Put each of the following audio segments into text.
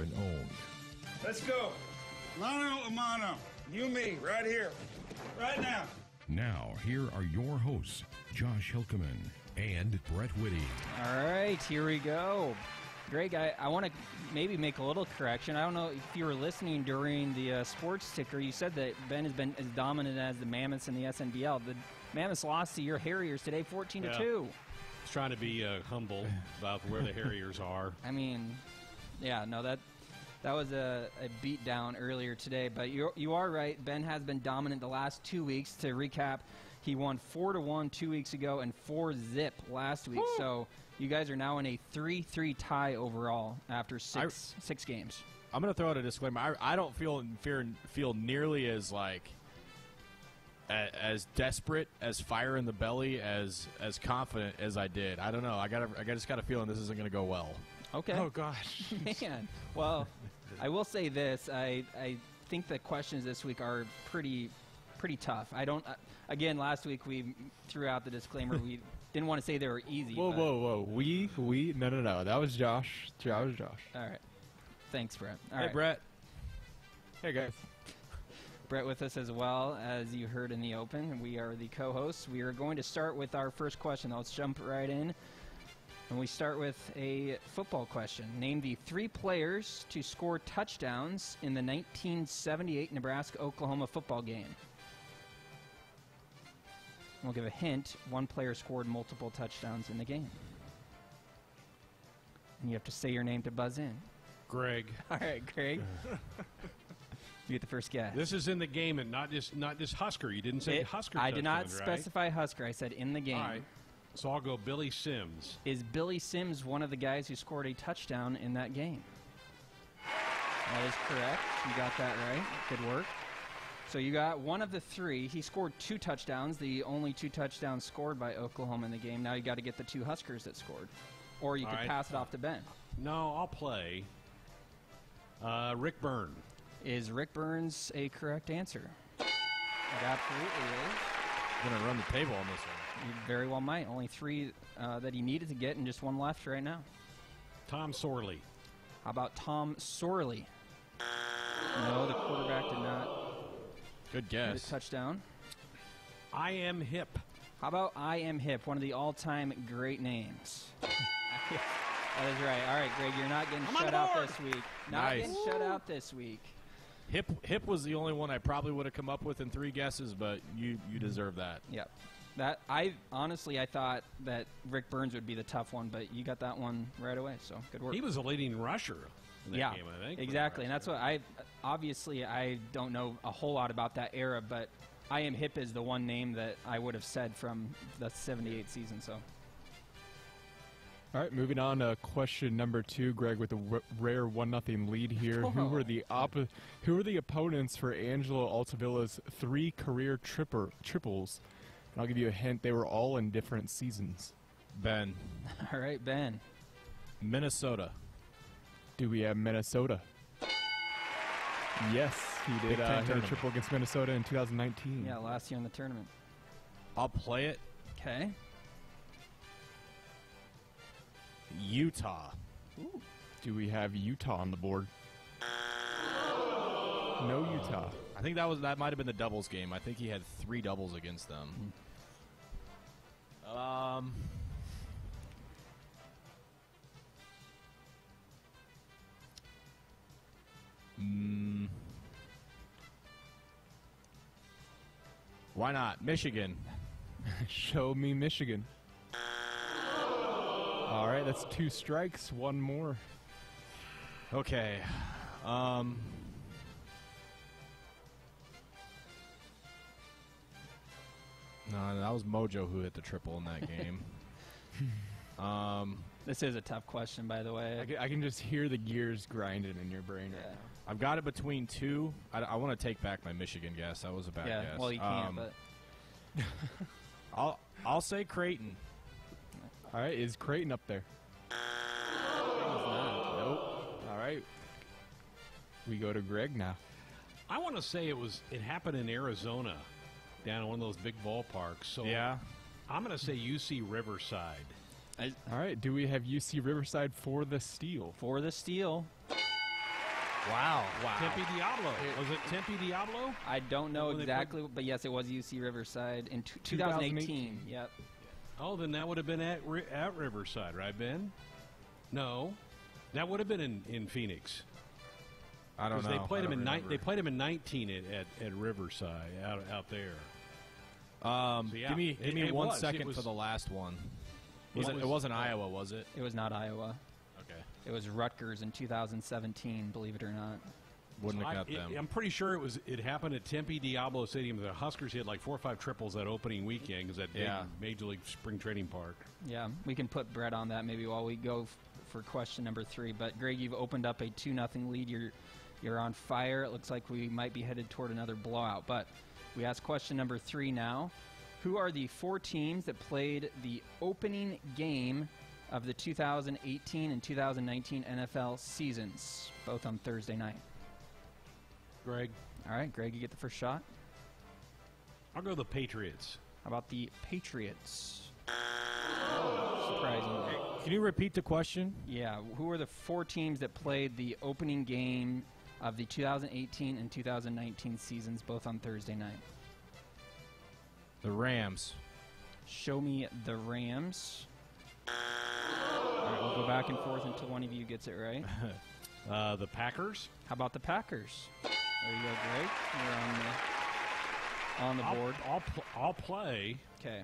and owned. Let's go. Mano a mano. You, me, right here. Right now. Now, here are your hosts, Josh Hilkeman and Brett Whitty. All right, here we go. Greg, I want to maybe make a little correction. I don't know if you were listening during the sports ticker. You said that Ben has been as dominant as the Mammoths in the SNBL. The Mammoths lost to your Harriers today, 14-2. Just trying to be humble about where the Harriers are. I mean, yeah, no, that was a beat down earlier today. But you are right. Ben has been dominant the last 2 weeks. To recap, he won 4-1 2 weeks ago and 4-0 last week. Woo! So you guys are now in a 3-3 tie overall after six games. I'm going to throw out a disclaimer. I don't feel nearly as as desperate, as fire in the belly, as confident as I did. I don't know. I just got a feeling this isn't going to go well. Okay. Oh gosh. Man. Well, I will say this. I think the questions this week are pretty tough. I don't. Again, last week we threw out the disclaimer. We didn't want to say they were easy. Whoa. We. No. That was Josh. That was Josh. All right. Thanks, Brett. Hey, Brett. Hey, guys. Brett with us as well, as you heard in the open. We are the co-hosts. We are going to start with our first question. Let's jump right in. And we start with a football question. Name the 3 players to score touchdowns in the 1978 Nebraska-Oklahoma football game. We'll give a hint. One player scored multiple touchdowns in the game. And you have to say your name to buzz in. Greg. All right, Greg. You get the first guess. This is in the game and not just Husker. You didn't say Husker. I did not right? specify Husker. I said in the game. All right. So I'll go Billy Sims. Is Billy Sims one of the guys who scored a touchdown in that game? That is correct. You got that right. Good work. So you got one of the 3. He scored 2 touchdowns, the only 2 touchdowns scored by Oklahoma in the game. Now you got to get the 2 Huskers that scored. Or you could pass it off to Ben. No, I'll play Rick Byrne. Is Rick Burns a correct answer? It absolutely is. Going to run the table on this one. You very well might. Only 3 that he needed to get and just 1 left right now. Tom Sorley. How about Tom Sorley? No, the quarterback did not. Good guess. Get a touchdown. I Am Hip. How about I Am Hip, one of the all-time great names? That is right. All right, Greg, you're not getting shut out this week. Not getting shut out this week. Hip was the only one I probably would have come up with in 3 guesses, but you deserve that. Yep. That I thought that Rick Burns would be the tough one, but you got that one right away. So good work. He was a leading rusher in that game, I think. Exactly, and that's what I don't know a whole lot about that era, but I Am Hip is the one name that I would have said from the '78 season. So. All right, moving on to question number 2, Greg, with a rare 1-0 lead here. Oh. Who were the opponents for Angelo Altavilla's 3 career triples? And I'll give you a hint. They were all in different seasons. Ben. All right, Ben. Minnesota. Do we have Minnesota? Yes, he did. Hit a triple against Minnesota in 2019. Yeah, last year in the tournament. I'll play it. Okay. Utah. Ooh. Do we have Utah on the board? No Utah. I think that might have been the doubles game. I think he had 3 doubles against them. Why not? Michigan. Show me Michigan. All right, that's 2 strikes, 1 more. Okay. No, that was Mojo who hit the triple in that game. This is a tough question, by the way. I can just hear the gears grinding in your brain right now. I've got it between 2. I want to take back my Michigan guess. That was a bad guess. Well, you can't, but... I'll say Creighton. All right, is Creighton up there? Nope. All right. We go to Greg now. I want to say it happened in Arizona, down in one of those big ballparks. So yeah, I'm going to say UC Wow. Tempe Diablo. Was it Tempe Diablo? I don't know When they exactly, but yes, it was UC Riverside in 2018. Yep. Oh, then that would have been at Riverside, right, Ben? No. That would have been in Phoenix. I don't know. They played I him don't in they played him in 19 at Riverside out there. remember. So, yeah, Give me it 1 was. second It was- for the last one. It wasn't Iowa, was it? It was not Iowa. Okay. It was Rutgers in 2017, believe it or not. Wouldn't have got them. I'm pretty sure it happened at Tempe Diablo Stadium. The Huskers hit like 4 or 5 triples that opening weekend because that big Major League Spring Training Park. Yeah, we can put Brett on that maybe while we go for question number 3. But Greg, you've opened up a 2-0 lead. You're on fire. It looks like we might be headed toward another blowout. But we ask question number 3 now. Who are the 4 teams that played the opening game of the 2018 and 2019 NFL seasons, both on Thursday night? Greg, All right, Greg, you get the first shot. I'll go the Patriots. How about the Patriots? Oh, surprisingly. Can you repeat the question? Yeah, who are the 4 teams that played the opening game of the 2018 and 2019 seasons, both on Thursday night? The Rams. Show me the Rams. All right, we'll go back and forth until one of you gets it right. The Packers. How about the Packers? There you go, Greg. You're on the board. I'll play Okay.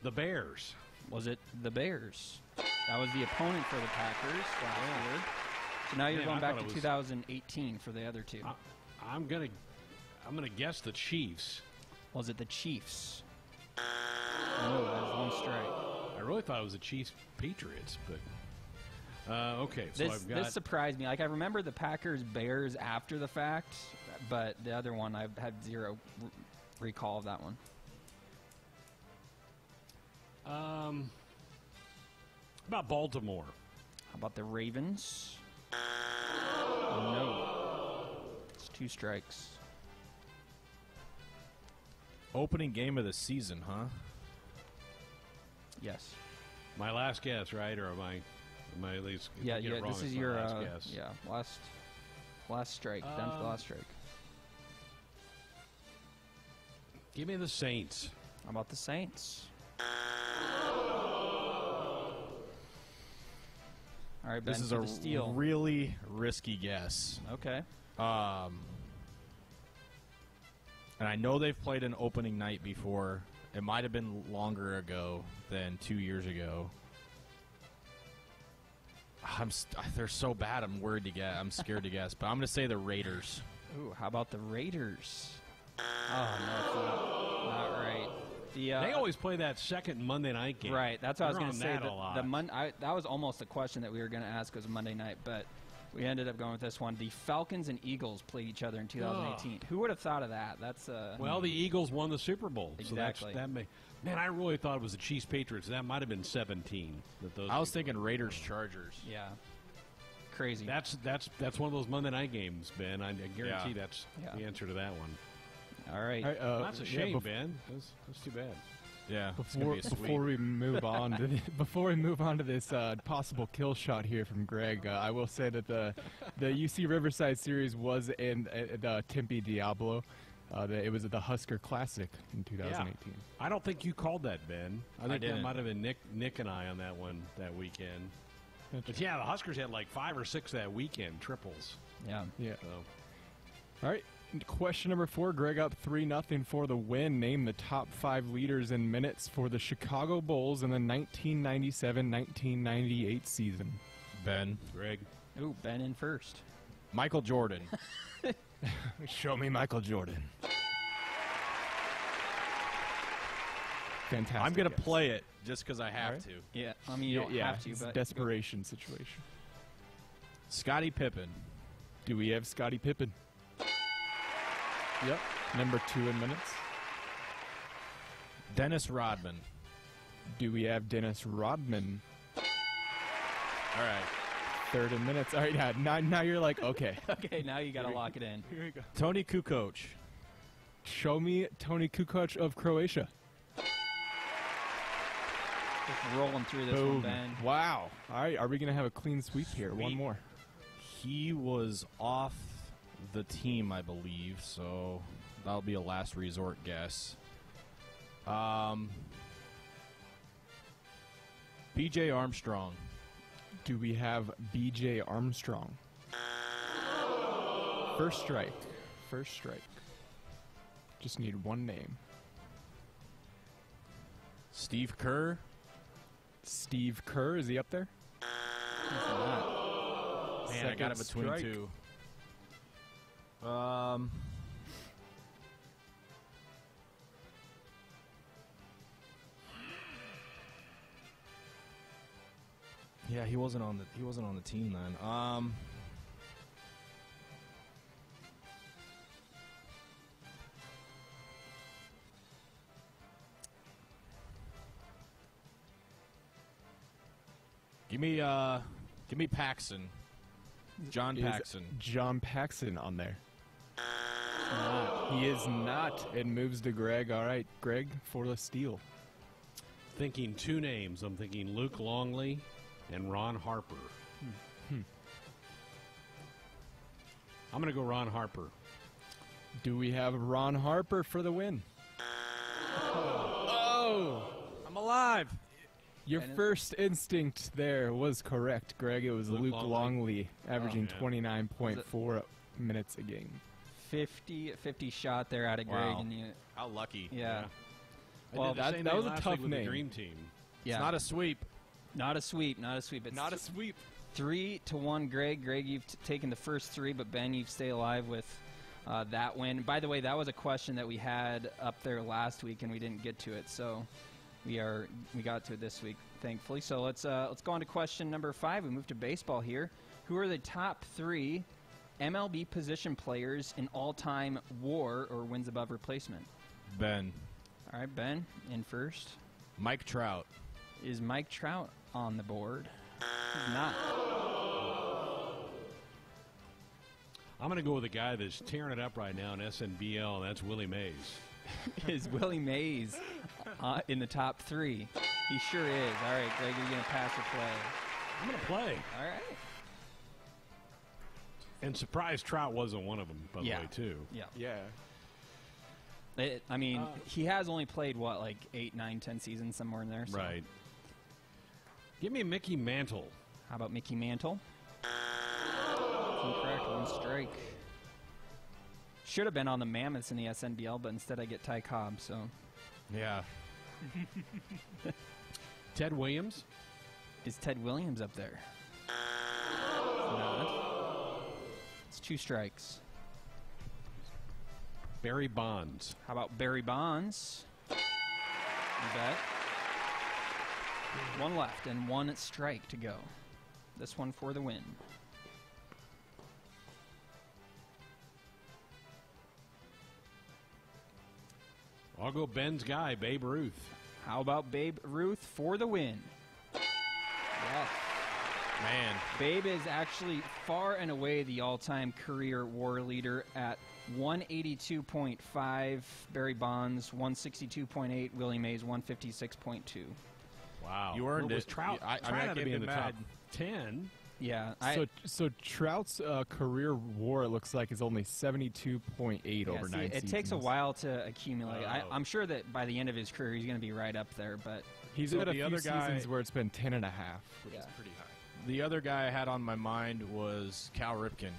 the Bears. Was it the Bears? That was the opponent for the Packers last year. So now you're Man, going I back thought to it was- 2018 for the other 2. I'm gonna guess the Chiefs. Was it the Chiefs? No, that was 1 strike. I really thought it was the Chiefs Patriots, but okay. So This I've got this surprised me. Like, I remember the Packers Bears after the fact, but the other one I've had zero recall of that one. about Baltimore. How about the Ravens? No. It's 2 strikes. Opening game of the season, huh? Yes. My last guess, right? Or am I at least Yeah, get it yeah. wrong, This it's is my your last guess. last strike. Down to the last strike. Give me the Saints. How about the Saints? All right, Ben, This is for a the steal. really risky guess. Okay. And I know they've played an opening night before. It might have been longer ago than 2 years ago. They're so bad. I'm worried to guess. I'm scared to guess. But I'm going to say the Raiders. Ooh, how about the Raiders? Oh no, it's not right. They always play that second Monday night game. Right, that's what I was They're going to on say. that a lot. That was almost a question that we were going to ask was Monday night, but we ended up going with this one. The Falcons and Eagles played each other in 2018. Who would have thought of that? That's Well, the Eagles won the Super Bowl. Exactly. So man, I really thought it was the Chiefs Patriots. That might have been 17. I was thinking Raiders Chargers. yeah, crazy. That's one of those Monday night games, Ben. I guarantee Yeah. that's Yeah. the answer to that one. All right. That's a shame, Ben. That's too bad. Yeah, it's gonna be a sweep. Before we move on to this possible kill shot here from Greg, I will say that the UC Riverside series was in the Tempe Diablo. It was at the Husker Classic in 2018. I don't think you called that, Ben. I think that didn't. might have been Nick and I on that one that weekend. But yeah, the Huskers had like 5 or 6 that weekend, triples. Yeah. Yeah. So All right. Question number 4, Greg up 3-0 for the win. Name the top 5 leaders in minutes for the Chicago Bulls in the 1997-1998 season. Ben. Greg. Ooh, Ben in first. Michael Jordan. Show me Michael Jordan. Fantastic. I'm going to guess. play it just because I have right. to. Yeah. I mean, you don't have to, it's a but desperation situation. Scottie Pippen. Do we have Scottie Pippen? Yep. Number 2 in minutes. Dennis Rodman. Do we have Dennis Rodman? All right. 3rd in minutes. All right, yeah, now you're like, okay. okay, now you got to lock it in. Here we go. Tony Kukoc. Show me Tony Kukoc of Croatia. Just rolling through this one, Ben. Wow. All right, are we going to have a clean sweep here? One more. He was off the team, I believe, so that'll be a last resort guess. B.J. Armstrong. Do we have B.J. Armstrong? First strike. First strike. Just need one name. Steve Kerr. Steve Kerr, is he up there? He's not. Man, I got it between strike. two. Yeah, he wasn't on the team then. Give me Paxson. John Is Paxson. John Paxson on there? He is not. It moves to Greg. All right, Greg, for the steal. Thinking two names. I'm thinking Luke Longley and Ron Harper. I'm going to go Ron Harper. Do we have Ron Harper for the win? Oh! I'm alive. Your first instinct there was correct, Greg. It was Luke Longley, averaging Oh, 29.4 minutes a game. 50 shot there out of Greg. Wow. And How lucky. yeah. I Well, did the that- same that thing was a last tough week with the name. Dream Team. Yeah. It's not a sweep. Not a sweep. Not a sweep. It's Not a sweep. 3-1, Greg. Greg, you've taken the first three, but Ben, you've stayed alive with that win. By the way, that was a question that we had up there last week, and we didn't get to it. So we got to it this week, thankfully. So let's go on to question number 5. We move to baseball here. Who are the top 3 MLB position players in all-time WAR or wins above replacement? Ben. All right, Ben in first. Mike Trout. Is Mike Trout on the board? He's not. I'm going to go with a guy that's tearing it up right now in SNBL, and that's Willie Mays. Is Willie Mays in the top 3? He sure is. All right, Greg, you're going to pass or play? I'm going to play. All right. And surprise Trout wasn't one of them, by the way, too. Yeah. Yeah. I mean, he has only played, what, like 8, 9, 10 seasons, somewhere in there. So. Right. Give me Mickey Mantle. How about Mickey Mantle? Incorrect. 1 strike. Should have been on the Mammoths in the SNBL, but instead I get Ty Cobb, so. Yeah. Ted Williams. Is Ted Williams up there? Not. It's 2 strikes. Barry Bonds. How about Barry Bonds? You bet. 1 left and 1 strike to go. This one for the win. I'll go Ben's guy, Babe Ruth. How about Babe Ruth for the win? Yes. Man. Babe is actually far and away the all-time career WAR leader at 182.5. Barry Bonds, 162.8. Willie Mays, 156.2. Wow. You earned Well, was it. Trout, I Trout had to can't be be in the top mad. 10. Yeah. So Trout's career WAR, it looks like, is only 72.8 over 9 seasons. It takes a while to accumulate. Oh. I'm sure that by the end of his career, he's going to be right up there, but He's So had a the few other guy- seasons where it's been 10 and a half, which Yeah. is pretty high. The other guy I had on my mind was Cal Ripken.